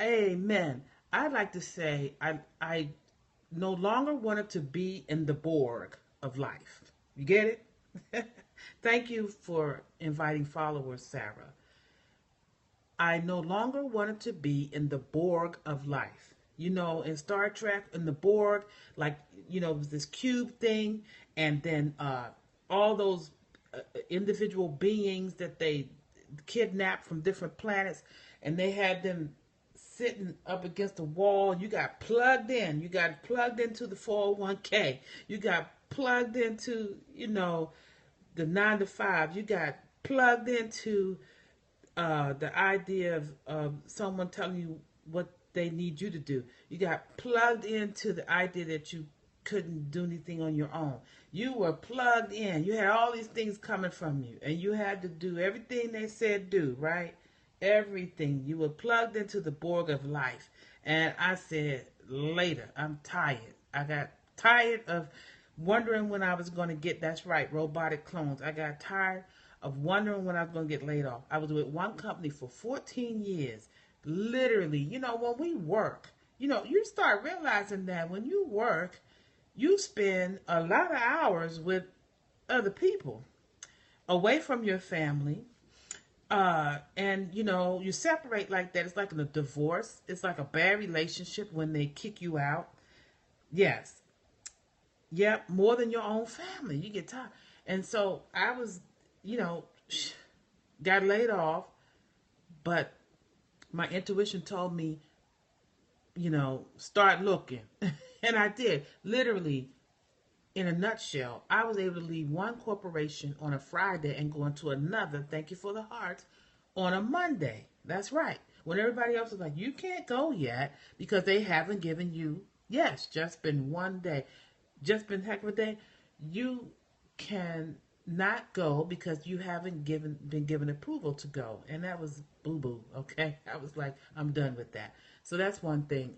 Amen. I'd like to say I no longer wanted to be in the Borg of life. You get it? Thank you for inviting followers, Sarah. I no longer wanted to be in the Borg of life. You know, in Star Trek, in the Borg, like, it was this cube thing, and then all those individual beings that they kidnapped from different planets, and they had them sitting up against the wall. You got plugged in. You got plugged into the 401k. You got plugged into, the 9 to 5. You got plugged into the idea of someone telling you what they need you to do. You got plugged into the idea that you couldn't do anything on your own. You were plugged in. You had all these things coming from you, and you had to do everything they said do, right? Everything. You were plugged into the Borg of life. And I said, later, I'm tired. I got tired of wondering when I was going to get, that's right, robotic clones. I got tired of wondering when I was going to get laid off. I was with one company for 14 years. Literally, when we work, you start realizing that when you work, you spend a lot of hours with other people, away from your family. And you separate like that. It's like in a divorce. It's like a bad relationship when they kick you out. Yes. Yep, more than your own family. You get tired. And so I was, you know, got laid off, but my intuition told me, start looking. And I did. Literally, in a nutshell, I was able to leave one corporation on a Friday and go into another, thank you for the hearts, on a Monday. That's right. When everybody else was like, you can't go yet because they haven't given you, yes, just been one day, just been heck of a day. You can not go because you haven't been given approval to go. And that was boo-boo, okay? I was like, I'm done with that. So that's one thing,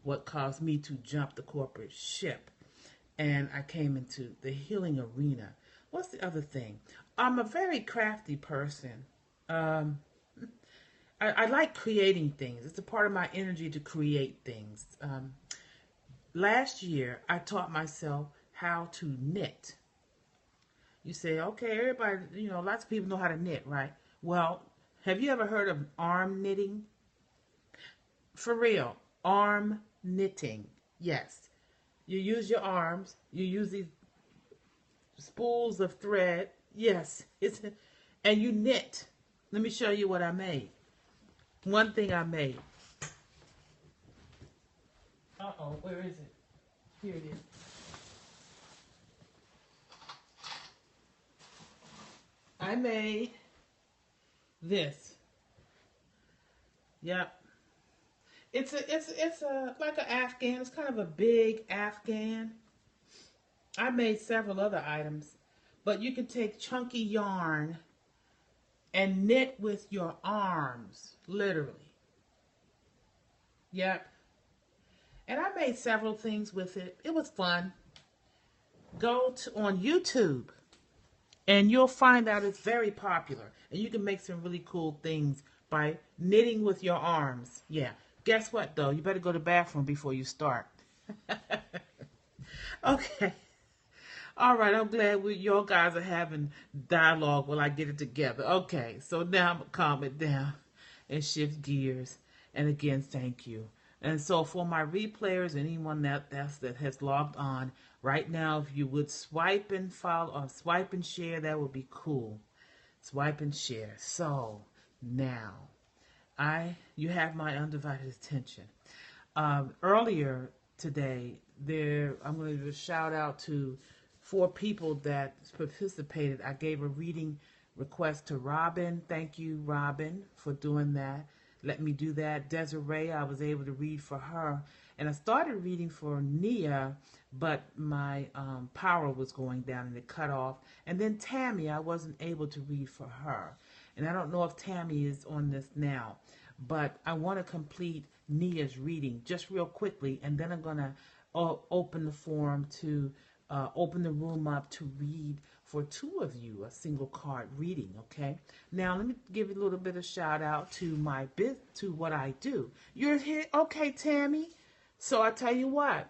what caused me to jump the corporate ship. And I came into the healing arena. What's the other thing? I'm a very crafty person. I like creating things. It's a part of my energy to create things. Last year, I taught myself how to knit. You say, okay, everybody, lots of people know how to knit, right? Well, have you ever heard of arm knitting? For real, arm knitting. Yes. You use your arms. You use these spools of thread. Yes. And you knit. Let me show you what I made. One thing I made. Uh-oh, where is it? Here it is. I made this. Yep. It's like an Afghan. It's kind of a big Afghan. I made several other items, but you can take chunky yarn and knit with your arms, literally. Yep. And I made several things with it. It was fun. Go on YouTube and you'll find out it's very popular. And you can make some really cool things by knitting with your arms. Yeah. Guess what, though? You better go to the bathroom before you start. Okay. All right. I'm glad y'all guys are having dialogue while I get it together. Okay. So now I'm going to calm it down and shift gears. And again, thank you. And so for my replayers, anyone that has logged on right now, if you would swipe and follow or swipe and share, that would be cool. Swipe and share. So now you have my undivided attention. Earlier today, I'm going to give a shout out to 4 people that participated. I gave a reading request to Robin. Thank you, Robin, for doing that. Let me do that. Desiree, I was able to read for her. And I started reading for Nia, but my power was going down and it cut off. And then Tammy, I wasn't able to read for her. And I don't know if Tammy is on this now. But I want to complete Nia's reading just real quickly. And then I'm going to open the forum to open the room up to read for 2 of you a single card reading. Okay. Now let me give you a little bit of shout out to to what I do. You're here, okay, Tammy. So I tell you what,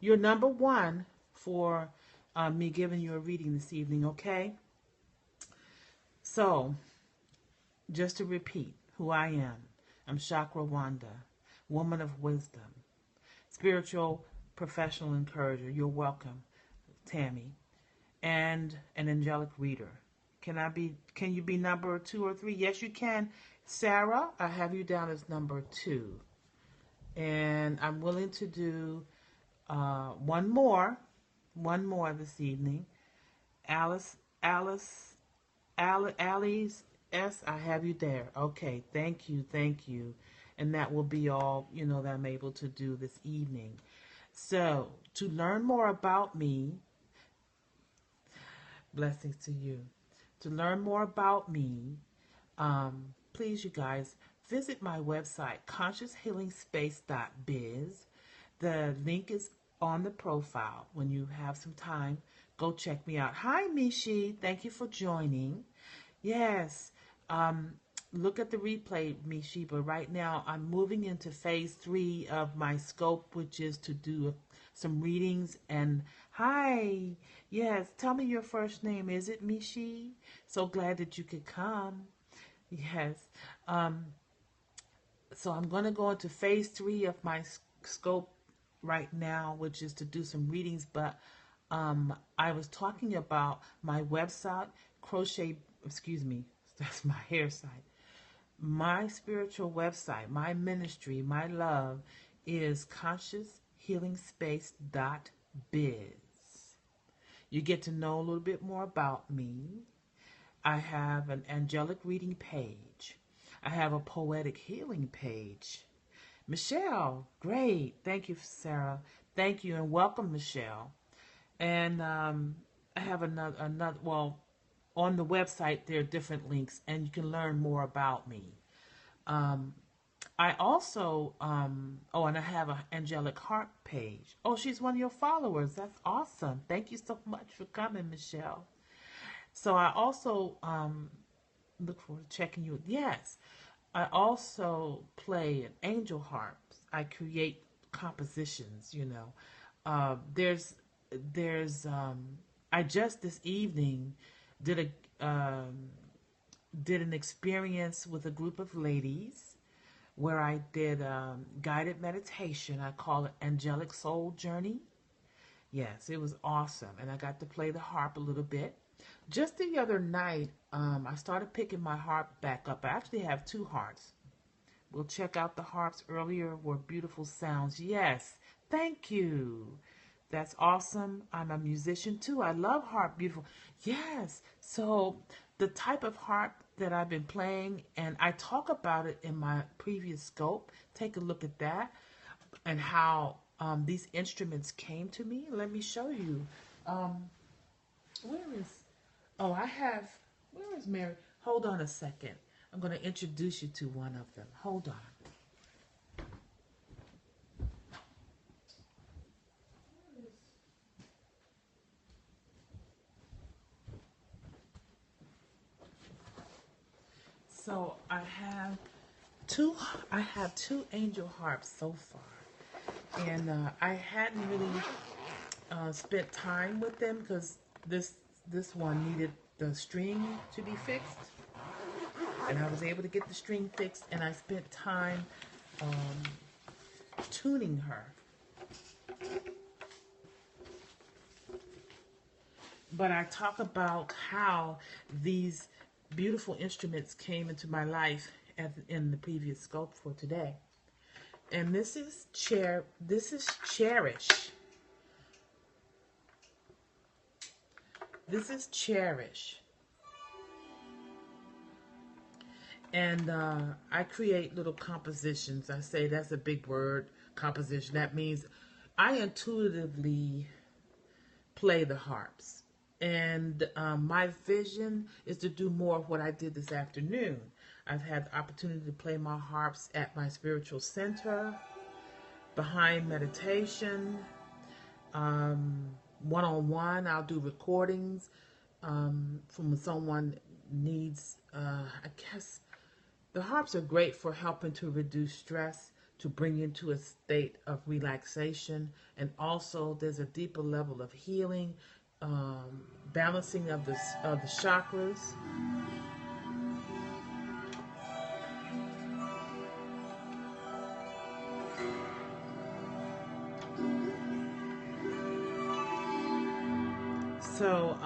you're number one for me giving you a reading this evening. Okay. So just to repeat who I am, I'm Chakra Wanda, woman of wisdom, spiritual professional encourager. You're welcome, Tammy, and an angelic reader. Can you be number 2 or 3? Yes, you can. Sarah, I have you down as number 2. And I'm willing to do one more this evening. Alice S, I have you there. Okay, thank you. And that will be all, that I'm able to do this evening. So, to learn more about me, blessings to you. To learn more about me, please, you guys, visit my website, conscioushealingspace.biz. The link is on the profile. When you have some time, go check me out. Hi, Mishi. Thank you for joining. Yes. Look at the replay, Mishi. But right now, I'm moving into phase 3 of my scope, which is to do some readings. And hi. Yes. Tell me your first name. Is it Mishi? So glad that you could come. Yes. So I'm going to go into phase 3 of my scope right now, which is to do some readings. But I was talking about my website, that's my hair side. My spiritual website, my ministry, my love is conscioushealingspace.biz. You get to know a little bit more about me. I have an angelic reading page. I have a poetic healing page. Michelle, great. Thank you, Sarah. Thank you and welcome, Michelle. And I have another, well, on the website, there are different links and you can learn more about me. I also, and I have an angelic heart page. Oh, she's one of your followers. That's awesome. Thank you so much for coming, Michelle. So I also look forward to checking you. Yes, I also play an angel harps. I create compositions. There's I just this evening did an experience with a group of ladies where I did guided meditation. I call it Angelic Soul Journey. Yes, it was awesome, and I got to play the harp a little bit. Just the other night, I started picking my harp back up. I actually have 2 harps. We'll check out the harps earlier. Were beautiful sounds. Yes, thank you. That's awesome. I'm a musician too. I love harp. Beautiful. Yes. So the type of harp that I've been playing, and I talk about it in my previous scope. Take a look at that and how these instruments came to me. Let me show you. Where is Mary? Hold on a second. I'm going to introduce you to one of them. Hold on. So I have two angel harps so far, and I hadn't really spent time with them because this one needed the string to be fixed, and I was able to get the string fixed, and I spent time tuning her. But I talk about how these beautiful instruments came into my life in the previous scope for today. And this is Cherish. This is Cherish. And I create little compositions. I say that's a big word, composition. That means I intuitively play the harps. And my vision is to do more of what I did this afternoon. I've had the opportunity to play my harps at my spiritual center, behind meditation, one-on-one. I'll do recordings from when someone needs, I guess, the harps are great for helping to reduce stress, to bring you into a state of relaxation, and also there's a deeper level of healing, balancing of the chakras. So,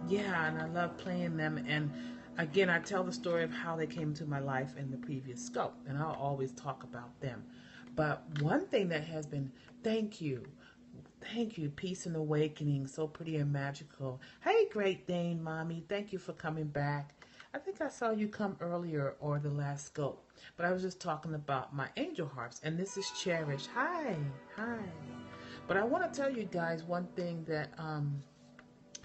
yeah, and I love playing them. And again, I tell the story of how they came into my life in the previous scope, and I'll always talk about them. But one thing that has been, thank you, thank you, Peace and Awakening, so pretty and magical. Hey, Great Dane, Mommy, thank you for coming back. I think I saw you come earlier or the last scope, but I was just talking about my angel harps, and this is Cherish. Hi, hi. But I want to tell you guys one thing that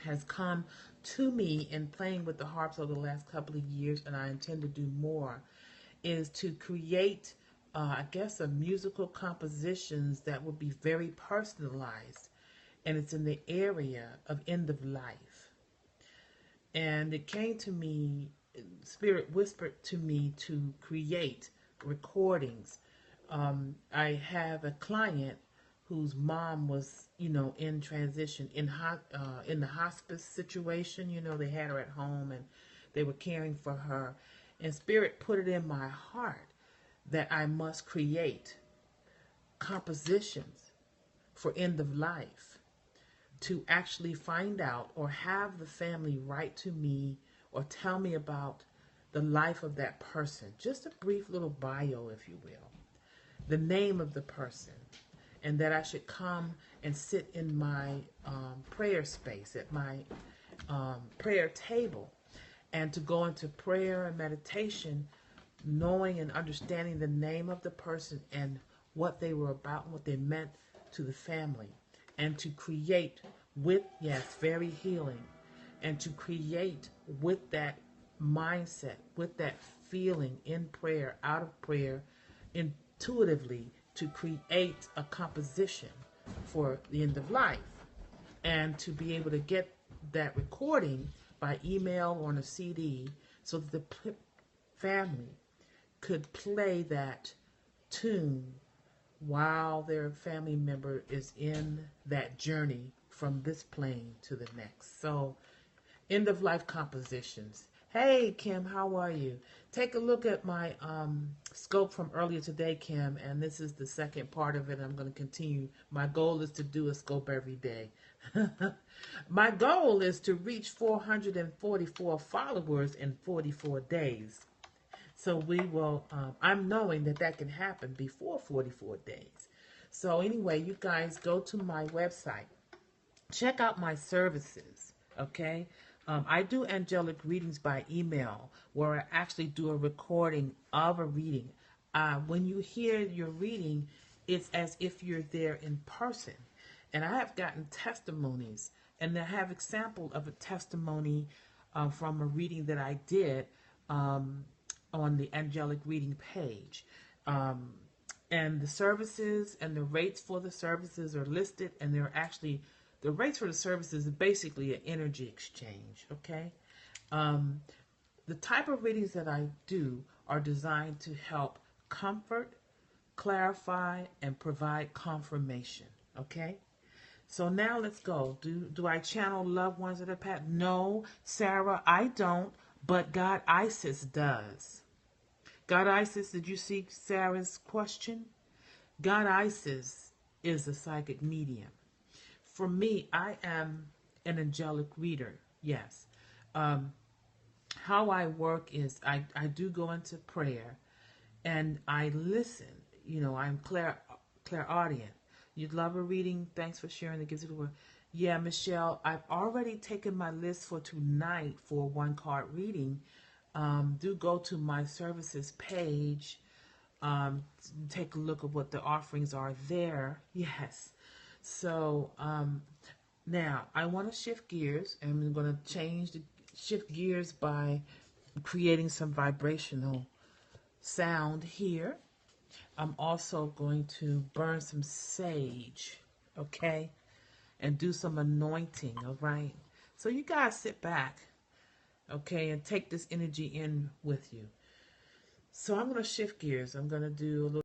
has come to me in playing with the harps over the last couple of years, and I intend to do more, is to create, I guess, a musical compositions that will be very personalized, and it's in the area of end of life. And it came to me, Spirit whispered to me to create recordings. I have a client whose mom was, in transition, in the hospice situation. They had her at home and they were caring for her. And Spirit put it in my heart that I must create compositions for end of life, to actually find out or have the family write to me or tell me about the life of that person. Just a brief little bio, if you will. The name of the person. And that I should come and sit in my prayer space, at my prayer table, and to go into prayer and meditation, knowing and understanding the name of the person and what they were about and what they meant to the family, and to create with, yes, very healing, and to create with that mindset, with that feeling in prayer, out of prayer, intuitively, to create a composition for the end of life, and to be able to get that recording by email or on a CD so that the family could play that tune while their family member is in that journey from this plane to the next. So, end of life compositions. Hey, Kim, how are you? Take a look at my scope from earlier today, Kim, and this is the second part of it. I'm going to continue. My goal is to do a scope every day. My goal is to reach 444 followers in 44 days. So we will, I'm knowing that that can happen before 44 days. So anyway, you guys go to my website. Check out my services, okay? I do angelic readings by email, where I actually do a recording of a reading. When you hear your reading, it's as if you're there in person. And I have gotten testimonies, and I have example of a testimony from a reading that I did on the angelic reading page. And the services and the rates for the services are listed, and they're actually, the rates for the services is basically an energy exchange, okay? The type of readings that I do are designed to help comfort, clarify, and provide confirmation, okay? So now let's go. Do I channel loved ones that have passed? No, Sarah, I don't, but God Isis does. God Isis, did you see Sarah's question? God Isis is a psychic medium. For me, I am an angelic reader, yes. How I work is I do go into prayer and I listen. I'm clairaudient. You'd love a reading. Thanks for sharing the gifts of the word. Yeah, Michelle, I've already taken my list for tonight for a one-card reading. Do go to my services page. Take a look at what the offerings are there. Yes. So now I want to shift gears, and I'm going to shift gears by creating some vibrational sound here. I'm also going to burn some sage, okay? and do some anointing, all right? So you guys sit back, okay, and take this energy in with you. So I'm going to shift gears. I'm going to do a little